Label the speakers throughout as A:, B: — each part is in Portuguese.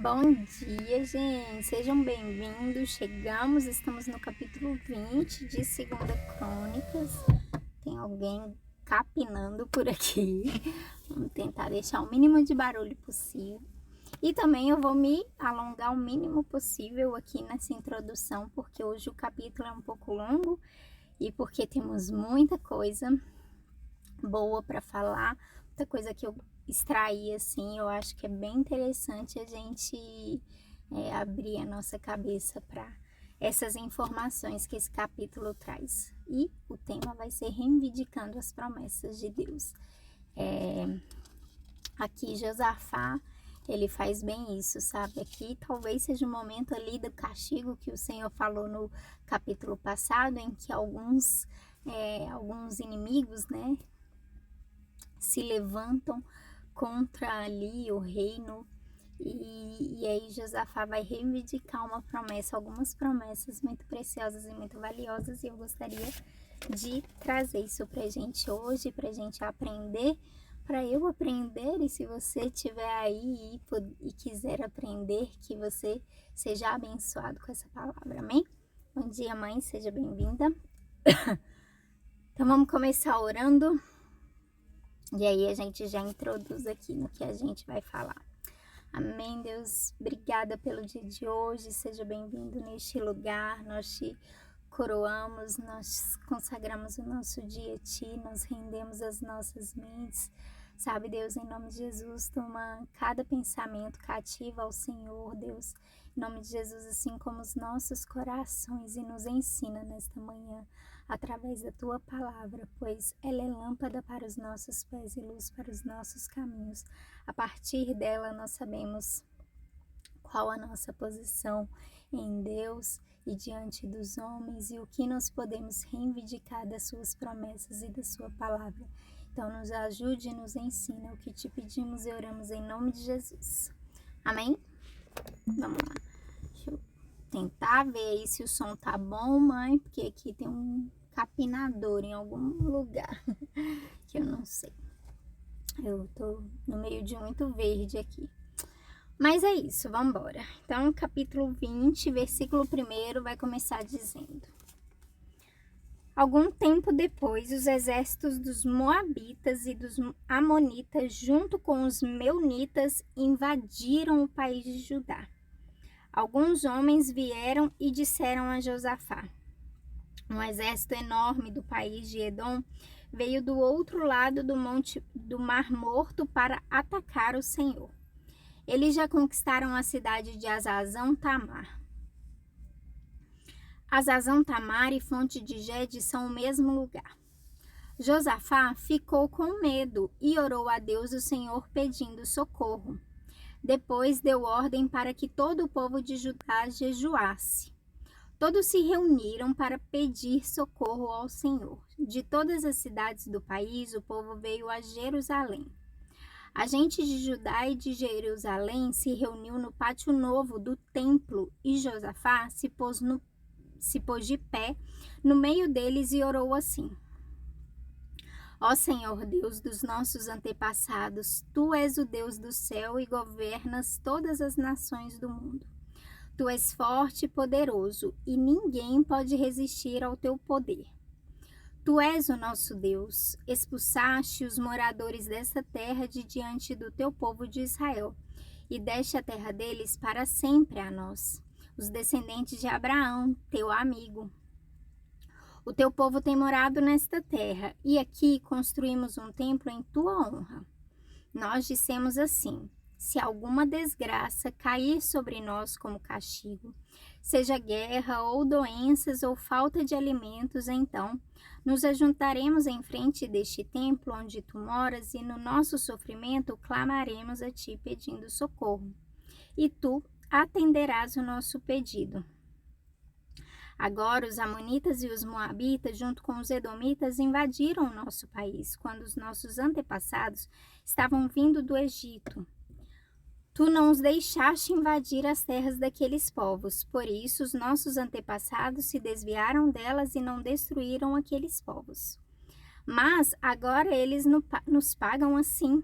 A: Bom dia, gente! Sejam bem-vindos. Estamos no capítulo 20 de Segunda Crônicas. Tem alguém capinando por aqui. Vamos tentar deixar o mínimo de barulho possível. E também eu vou me alongar o mínimo possível aqui nessa introdução, porque hoje o capítulo é um pouco longo e porque temos muita coisa boa para falar, muita coisa que eu extrair assim. Eu acho que é bem interessante a gente abrir a nossa cabeça para essas informações que esse capítulo traz. E o tema vai ser reivindicando as promessas de Deus. Aqui Josafá, ele faz bem isso, sabe? Aqui talvez seja o momento ali do castigo que o Senhor falou no capítulo passado, em que alguns inimigos, né, se levantam contra ali o reino, e aí Josafá vai reivindicar uma promessa, algumas promessas muito preciosas e muito valiosas, e eu gostaria de trazer isso pra gente hoje, pra gente aprender, para eu aprender, e se você estiver aí e quiser aprender, que você seja abençoado com essa palavra, amém? Bom dia, mãe, seja bem-vinda. Então vamos começar orando. E aí a gente já introduz aqui no que a gente vai falar. Amém, Deus. Obrigada pelo dia de hoje. Seja bem-vindo neste lugar. Nós te coroamos, nós consagramos o nosso dia a Ti, nós rendemos as nossas mentes. Sabe, Deus, em nome de Jesus, toma cada pensamento cativo ao Senhor, Deus. Em nome de Jesus, assim como os nossos corações, e nos ensina nesta manhã, através da Tua palavra, pois ela é lâmpada para os nossos pés e luz para os nossos caminhos. A partir dela, nós sabemos qual a nossa posição em Deus e diante dos homens, e o que nós podemos reivindicar das Suas promessas e da Sua palavra. Então, nos ajude e nos ensina o que te pedimos e oramos em nome de Jesus. Amém? Vamos lá. Deixa eu tentar ver aí se o som tá bom, mãe, porque aqui tem um capinador em algum lugar que eu não sei. Eu tô no meio de muito verde aqui. Mas é isso, vamos embora. Então, capítulo 20, versículo 1 vai começar dizendo: Algum tempo depois, os exércitos dos Moabitas e dos Amonitas, junto com os Meunitas, invadiram o país de Judá. Alguns homens vieram e disseram a Josafá: Um exército enorme do país de Edom veio do outro lado do Mar Morto para atacar o Senhor. Eles já conquistaram a cidade de Azazão Tamar. Azazão Tamar e Fonte de Gede são o mesmo lugar. Josafá ficou com medo e orou a Deus o Senhor pedindo socorro. Depois deu ordem para que todo o povo de Judá jejuasse. Todos se reuniram para pedir socorro ao Senhor. De todas as cidades do país, o povo veio a Jerusalém. A gente de Judá e de Jerusalém se reuniu no pátio novo do templo e Josafá se pôs de pé no meio deles e orou assim: Ó Senhor Deus dos nossos antepassados, Tu és o Deus do céu e governas todas as nações do mundo. Tu és forte e poderoso, e ninguém pode resistir ao Teu poder. Tu és o nosso Deus, expulsaste os moradores desta terra de diante do Teu povo de Israel, e deste a terra deles para sempre a nós, os descendentes de Abraão, Teu amigo. O Teu povo tem morado nesta terra, e aqui construímos um templo em Tua honra. Nós dissemos assim: se alguma desgraça cair sobre nós como castigo, seja guerra ou doenças ou falta de alimentos, então nos ajuntaremos em frente deste templo onde tu moras e no nosso sofrimento clamaremos a ti pedindo socorro. E tu atenderás o nosso pedido. Agora os amonitas e os moabitas, junto com os edomitas, invadiram o nosso país, quando os nossos antepassados estavam vindo do Egito. Tu não os deixaste invadir as terras daqueles povos, por isso os nossos antepassados se desviaram delas e não destruíram aqueles povos. Mas agora eles nos pagam assim.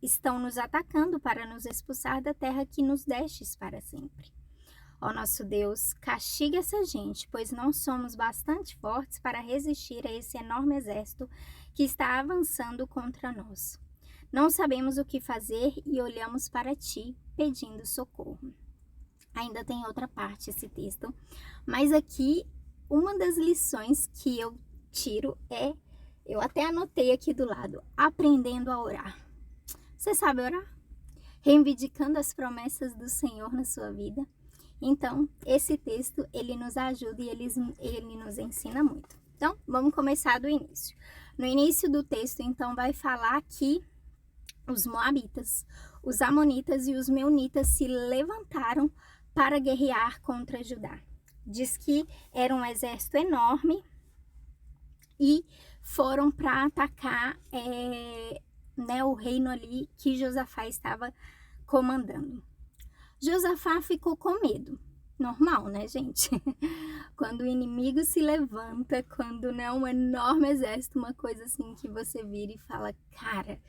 A: estão nos atacando para nos expulsar da terra que nos destes para sempre. Ó nosso Deus, castiga essa gente, pois não somos bastante fortes para resistir a esse enorme exército que está avançando contra nós. Não sabemos o que fazer e olhamos para ti, pedindo socorro. Ainda tem outra parte esse texto, mas aqui uma das lições que eu tiro é, eu até anotei aqui do lado, aprendendo a orar. Você sabe orar? Reivindicando as promessas do Senhor na sua vida. Então, esse texto, ele nos ajuda e ele nos ensina muito. Então, vamos começar do início. No início do texto, então, vai falar que os moabitas, os amonitas e os meunitas se levantaram para guerrear contra Judá. Diz que era um exército enorme e foram para atacar o reino ali que Josafá estava comandando. Josafá ficou com medo. Normal, né, gente? Quando o inimigo se levanta, quando um enorme exército, uma coisa assim que você vira e fala, cara,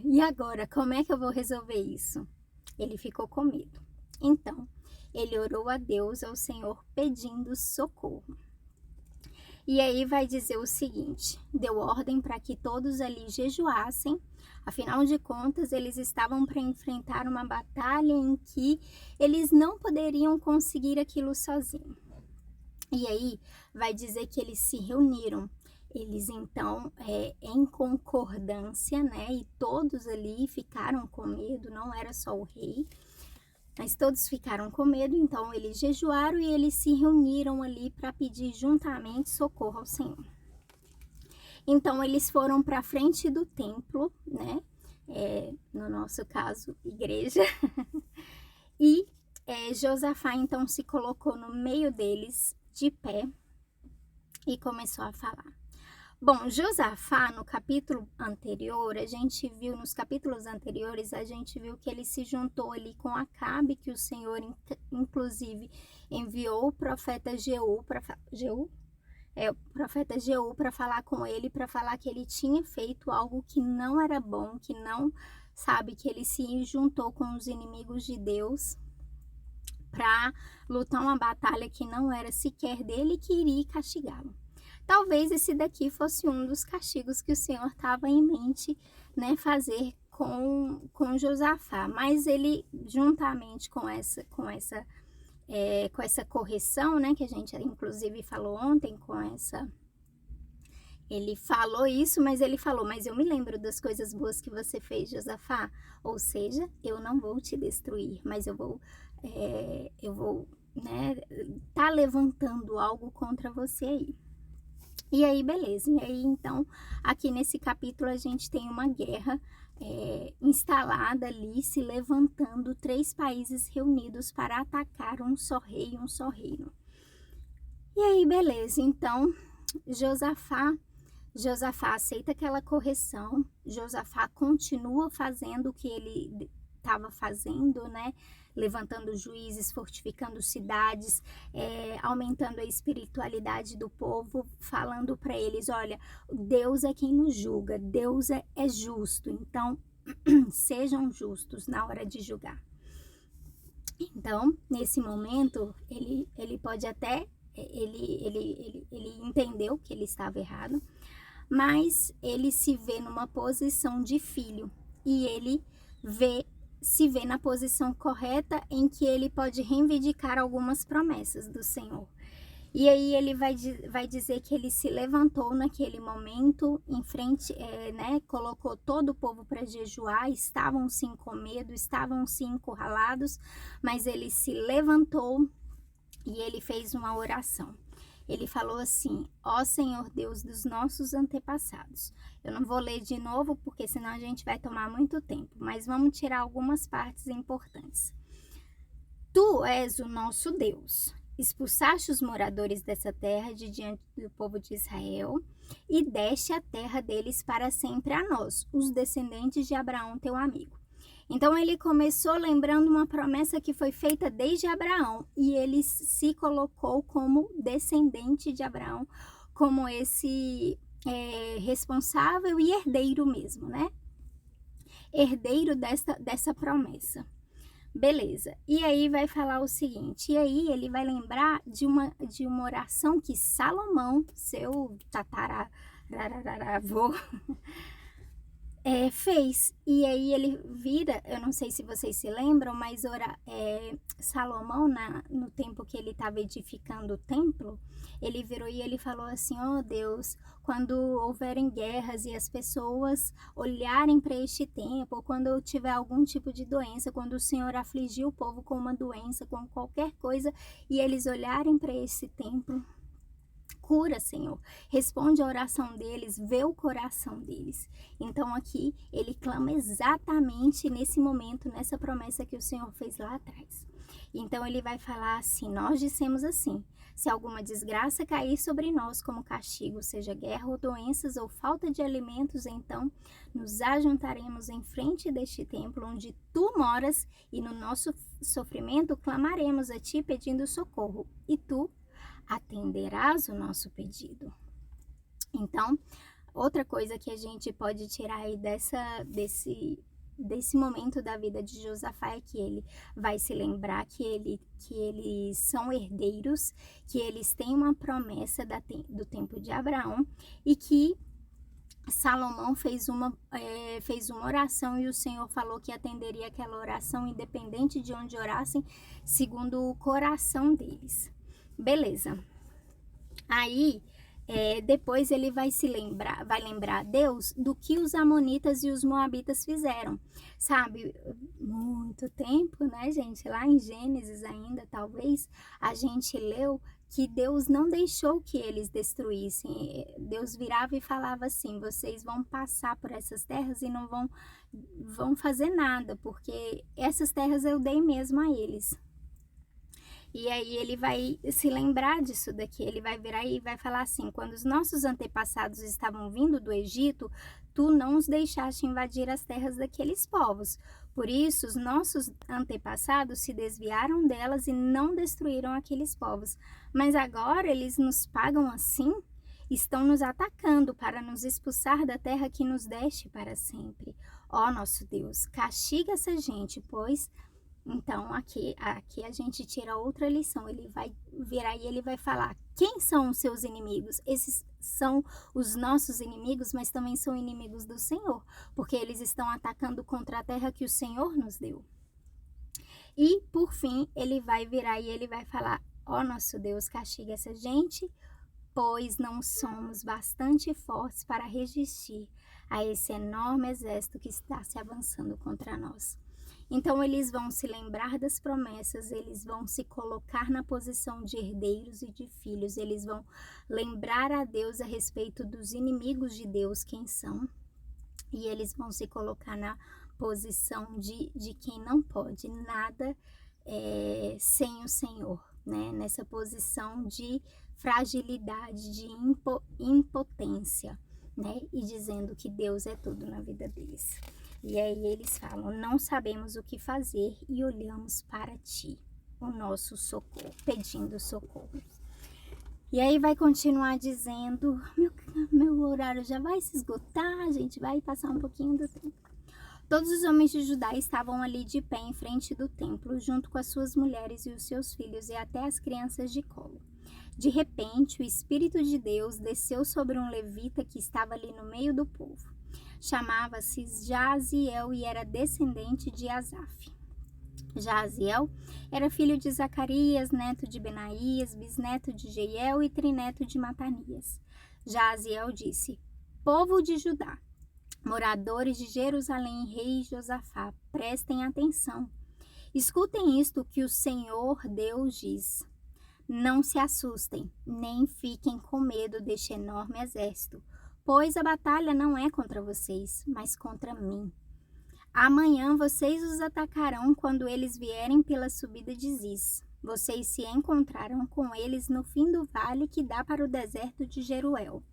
A: e agora? Como é que eu vou resolver isso? Ele ficou com medo. Então, ele orou a Deus, ao Senhor, pedindo socorro. E aí vai dizer o seguinte, deu ordem para que todos ali jejuassem. Afinal de contas, eles estavam para enfrentar uma batalha em que eles não poderiam conseguir aquilo sozinhos. E aí vai dizer que eles se reuniram. Eles então, em concordância, né? E todos ali ficaram com medo, não era só o rei. Mas todos ficaram com medo, então eles jejuaram e eles se reuniram ali para pedir juntamente socorro ao Senhor. Então eles foram para a frente do templo, né? No nosso caso, igreja. E Josafá então se colocou no meio deles, de pé, e começou a falar. Bom, Josafá, no capítulo anterior, nos capítulos anteriores, a gente viu que ele se juntou ali com Acabe, que o Senhor, inclusive, enviou o profeta Jeú para falar com ele, para falar que ele tinha feito algo que não era bom, que ele se juntou com os inimigos de Deus para lutar uma batalha que não era sequer dele e que iria castigá-lo. Talvez esse daqui fosse um dos castigos que o Senhor estava em mente, né, fazer com Josafá. Mas ele, juntamente com essa correção, né, que a gente inclusive falou ontem, ele falou isso, mas ele falou, mas eu me lembro das coisas boas que você fez, Josafá. Ou seja, eu não vou te destruir, mas eu vou tá levantando algo contra você aí. E aí, beleza. E aí, então, aqui nesse capítulo a gente tem uma guerra instalada ali, se levantando, 3 países reunidos para atacar um só rei, um só reino. E aí, beleza. Então, Josafá aceita aquela correção. Josafá continua fazendo o que ele estava fazendo, né? Levantando juízes, fortificando cidades, aumentando a espiritualidade do povo, falando para eles, olha, Deus é quem nos julga, Deus é justo, então sejam justos na hora de julgar. Então, nesse momento, ele pode até, ele entendeu que ele estava errado, mas ele se vê numa posição de filho e ele se vê na posição correta em que ele pode reivindicar algumas promessas do Senhor. E aí ele vai dizer que ele se levantou naquele momento em frente, colocou todo o povo para jejuar, estavam sim com medo, estavam sim encurralados, mas ele se levantou e ele fez uma oração. Ele falou assim, ó Senhor Deus dos nossos antepassados. Eu não vou ler de novo, porque senão a gente vai tomar muito tempo, mas vamos tirar algumas partes importantes. Tu és o nosso Deus. Expulsaste os moradores dessa terra de diante do povo de Israel e deste a terra deles para sempre a nós, os descendentes de Abraão, teu amigo. Então ele começou lembrando uma promessa que foi feita desde Abraão e ele se colocou como descendente de Abraão, como esse responsável e herdeiro mesmo, né? herdeiro dessa promessa. Beleza. E aí vai falar o seguinte, e aí ele vai lembrar de uma oração que Salomão, seu tataravô, fez. E aí ele vira, eu não sei se vocês se lembram, mas Salomão, no tempo que ele estava edificando o templo, ele virou e ele falou assim: ó Deus, quando houverem guerras e as pessoas olharem para este tempo, ou quando tiver algum tipo de doença, quando o Senhor afligir o povo com uma doença, com qualquer coisa, e eles olharem para esse templo, cura, Senhor. Responde a oração deles, vê o coração deles. Então aqui ele clama exatamente nesse momento, nessa promessa que o Senhor fez lá atrás. Então ele vai falar assim: nós dissemos assim: se alguma desgraça cair sobre nós como castigo, seja guerra ou doenças ou falta de alimentos, então nos ajuntaremos em frente deste templo onde tu moras e no nosso sofrimento clamaremos a ti pedindo socorro, e tu atenderás o nosso pedido. Então, outra coisa que a gente pode tirar aí desse momento da vida de Josafá é que ele vai se lembrar que eles são herdeiros, que eles têm uma promessa do tempo de Abraão e que Salomão fez uma oração e o Senhor falou que atenderia aquela oração independente de onde orassem, segundo o coração deles. Beleza. Aí, depois ele vai lembrar Deus do que os amonitas e os moabitas fizeram. Sabe, muito tempo, né, gente? Lá em Gênesis ainda, talvez, a gente leu que Deus não deixou que eles destruíssem. Deus virava e falava assim: vocês vão passar por essas terras e não vão fazer nada, porque essas terras eu dei mesmo a eles. E aí ele vai se lembrar disso daqui, ele vai virar e vai falar assim: quando os nossos antepassados estavam vindo do Egito, tu não os deixaste invadir as terras daqueles povos. Por isso, os nossos antepassados se desviaram delas e não destruíram aqueles povos. Mas agora eles nos pagam assim? Estão nos atacando para nos expulsar da terra que nos deste para sempre. Ó nosso Deus, castiga essa gente, pois... Então, aqui a gente tira outra lição. Ele vai virar e ele vai falar: quem são os seus inimigos? Esses são os nossos inimigos, mas também são inimigos do Senhor, porque eles estão atacando contra a terra que o Senhor nos deu. E, por fim, ele vai virar e ele vai falar: ó nosso Deus, castiga essa gente, pois não somos bastante fortes para resistir a esse enorme exército que está se avançando contra nós. Então eles vão se lembrar das promessas, eles vão se colocar na posição de herdeiros e de filhos, eles vão lembrar a Deus a respeito dos inimigos de Deus, quem são, e eles vão se colocar na posição de quem não pode nada sem o Senhor, né? Nessa posição de fragilidade, de impotência, né? E dizendo que Deus é tudo na vida deles. E aí eles falam: não sabemos o que fazer e olhamos para ti, o nosso socorro, pedindo socorro. E aí vai continuar dizendo: meu horário já vai se esgotar, a gente vai passar um pouquinho do tempo. Todos os homens de Judá estavam ali de pé em frente do templo, junto com as suas mulheres e os seus filhos e até as crianças de colo. De repente, o Espírito de Deus desceu sobre um levita que estava ali no meio do povo. Chamava-se Jaziel e era descendente de Asaf. Jaziel era filho de Zacarias, neto de Benaías, bisneto de Jeiel e trineto de Matanias. Jaziel disse: povo de Judá, moradores de Jerusalém, rei Josafá, prestem atenção. Escutem isto que o Senhor Deus diz. Não se assustem, nem fiquem com medo deste enorme exército, pois a batalha não é contra vocês, mas contra mim. Amanhã vocês os atacarão quando eles vierem pela subida de Ziz. Vocês se encontrarão com eles no fim do vale que dá para o deserto de Jeruel.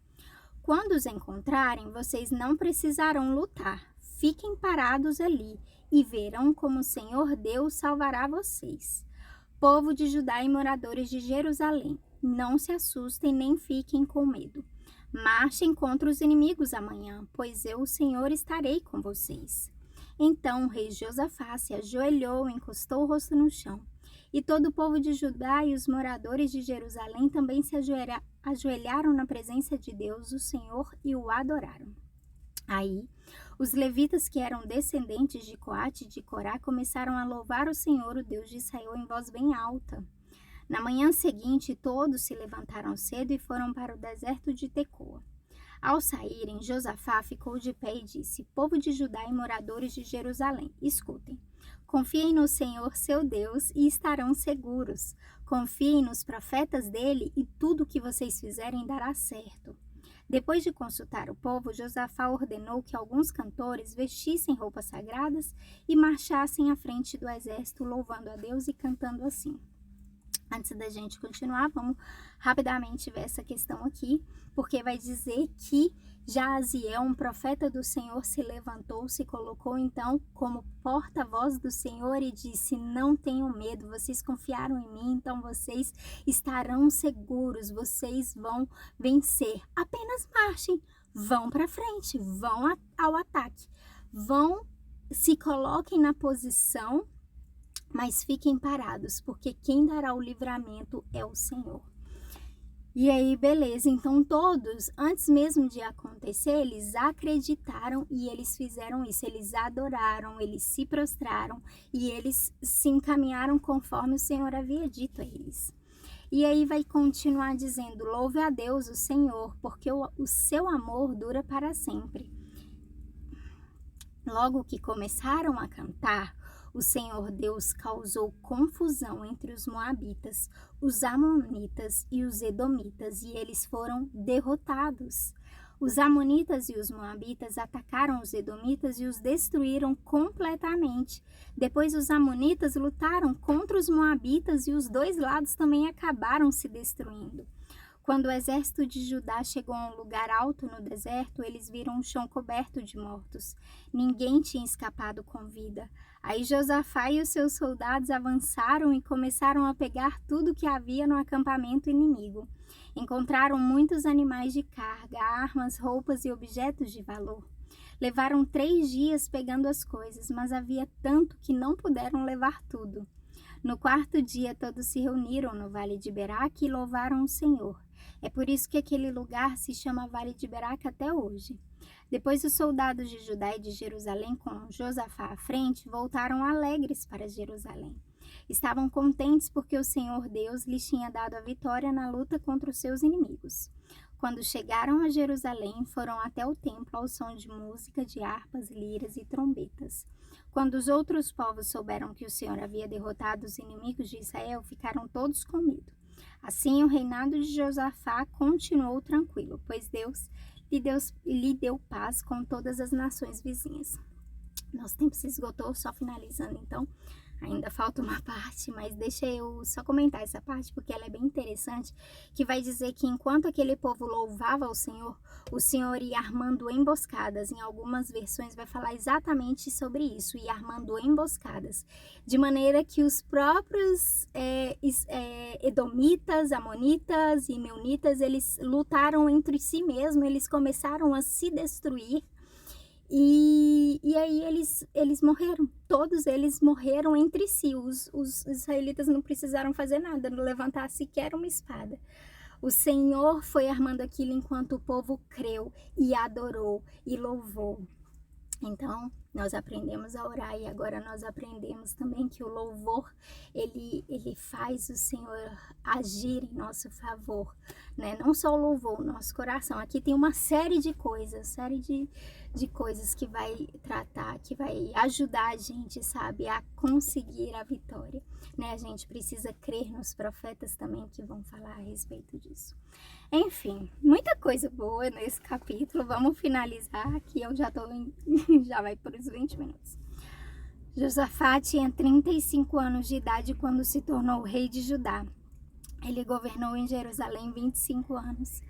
A: Quando os encontrarem, vocês não precisarão lutar. Fiquem parados ali e verão como o Senhor Deus salvará vocês. Povo de Judá e moradores de Jerusalém, não se assustem nem fiquem com medo. Marchem contra os inimigos amanhã, pois eu, o Senhor, estarei com vocês. Então o rei Josafá se ajoelhou, encostou o rosto no chão. E todo o povo de Judá e os moradores de Jerusalém também se ajoelharam na presença de Deus, o Senhor, e o adoraram. Aí, os levitas que eram descendentes de Coate e de Corá começaram a louvar o Senhor, o Deus de Israel, em voz bem alta. Na manhã seguinte, todos se levantaram cedo e foram para o deserto de Tecoa. Ao saírem, Josafá ficou de pé e disse: Povo de Judá e moradores de Jerusalém, escutem. Confiem no Senhor, seu Deus, e estarão seguros. Confiem nos profetas dele e tudo o que vocês fizerem dará certo. Depois de consultar o povo, Josafá ordenou que alguns cantores vestissem roupas sagradas e marchassem à frente do exército, louvando a Deus e cantando assim. Antes da gente continuar, vamos rapidamente ver essa questão aqui, porque vai dizer que Jaaziel, um profeta do Senhor, se levantou, se colocou então como porta-voz do Senhor e disse: Não tenham medo, vocês confiaram em mim, então vocês estarão seguros, vocês vão vencer. Apenas marchem, vão para frente, vão ao ataque, se coloquem na posição, mas fiquem parados, porque quem dará o livramento é o Senhor. E aí, beleza, então todos, antes mesmo de acontecer, eles acreditaram e eles fizeram isso, eles adoraram, eles se prostraram e eles se encaminharam conforme o Senhor havia dito a eles. E aí vai continuar dizendo: louve a Deus, o Senhor, porque o seu amor dura para sempre. Logo que começaram a cantar, o Senhor Deus causou confusão entre os moabitas, os amonitas e os edomitas, e eles foram derrotados. Os amonitas e os moabitas atacaram os edomitas e os destruíram completamente. Depois os amonitas lutaram contra os moabitas e os dois lados também acabaram se destruindo. Quando o exército de Judá chegou a um lugar alto no deserto, eles viram um chão coberto de mortos. Ninguém tinha escapado com vida. Aí Josafá e os seus soldados avançaram e começaram a pegar tudo que havia no acampamento inimigo. Encontraram muitos animais de carga, armas, roupas e objetos de valor. Levaram 3 dias pegando as coisas, mas havia tanto que não puderam levar tudo. No 4º dia, todos se reuniram no Vale de Beraque e louvaram o Senhor. É por isso que aquele lugar se chama Vale de Beraque até hoje. Depois os soldados de Judá e de Jerusalém, com Josafá à frente, voltaram alegres para Jerusalém. Estavam contentes porque o Senhor Deus lhes tinha dado a vitória na luta contra os seus inimigos. Quando chegaram a Jerusalém, foram até o templo ao som de música, de harpas, liras e trombetas. Quando os outros povos souberam que o Senhor havia derrotado os inimigos de Israel, ficaram todos com medo. Assim, o reinado de Josafá continuou tranquilo, pois Deus lhe deu paz com todas as nações vizinhas. Nosso tempo se esgotou, só finalizando então. Ainda falta uma parte, mas deixa eu só comentar essa parte porque ela é bem interessante, que vai dizer que enquanto aquele povo louvava o Senhor ia armando emboscadas. Em algumas versões vai falar exatamente sobre isso, ia armando emboscadas, de maneira que os próprios edomitas, amonitas e meunitas, eles lutaram entre si mesmos, eles começaram a se destruir. E aí eles morreram, todos eles morreram entre si. Os israelitas não precisaram fazer nada, não levantar sequer uma espada. O Senhor foi armando aquilo enquanto o povo creu e adorou e louvou. Então, nós aprendemos a orar e agora nós aprendemos também que o louvor, ele faz o Senhor agir em nosso favor, né? Não só o louvor, o nosso coração. Aqui tem uma série de coisas, de coisas que vai tratar, que vai ajudar a gente, sabe, a conseguir a vitória, né? A gente precisa crer nos profetas também que vão falar a respeito disso. Enfim, muita coisa boa nesse capítulo. Vamos finalizar aqui, eu já já vai por uns 20 minutos. Josafá tinha 35 anos de idade quando se tornou rei de Judá. Ele governou em Jerusalém 25 anos.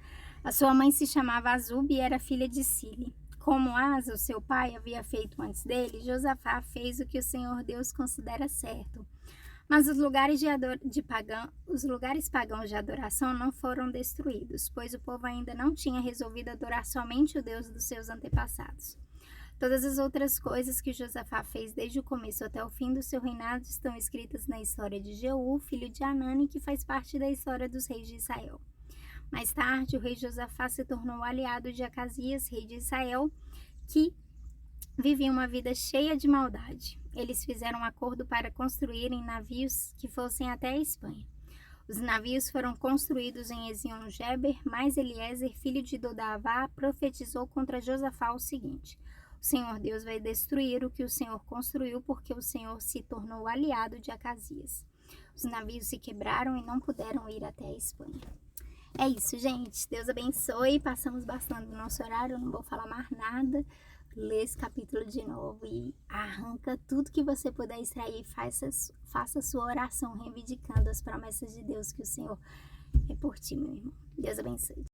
A: A sua mãe se chamava Azub e era filha de Sile. Como Asa, o seu pai, havia feito antes dele, Josafá fez o que o Senhor Deus considera certo. Mas os lugares pagãos de adoração não foram destruídos, pois o povo ainda não tinha resolvido adorar somente o Deus dos seus antepassados. Todas as outras coisas que Josafá fez desde o começo até o fim do seu reinado estão escritas na história de Jeú, filho de Hanani, que faz parte da história dos reis de Israel. Mais tarde, o rei Josafá se tornou aliado de Acasias, rei de Israel, que vivia uma vida cheia de maldade. Eles fizeram um acordo para construírem navios que fossem até a Espanha. Os navios foram construídos em Ezion-Geber, mas Eliezer, filho de Dodavá, profetizou contra Josafá o seguinte: o Senhor Deus vai destruir o que o Senhor construiu, porque o Senhor se tornou aliado de Acasias. Os navios se quebraram e não puderam ir até a Espanha. É isso, gente. Deus abençoe. Passamos bastante do nosso horário, eu não vou falar mais nada. Lê esse capítulo de novo e arranca tudo que você puder extrair. Faça sua oração reivindicando as promessas de Deus que o Senhor é por ti, meu irmão. Deus abençoe.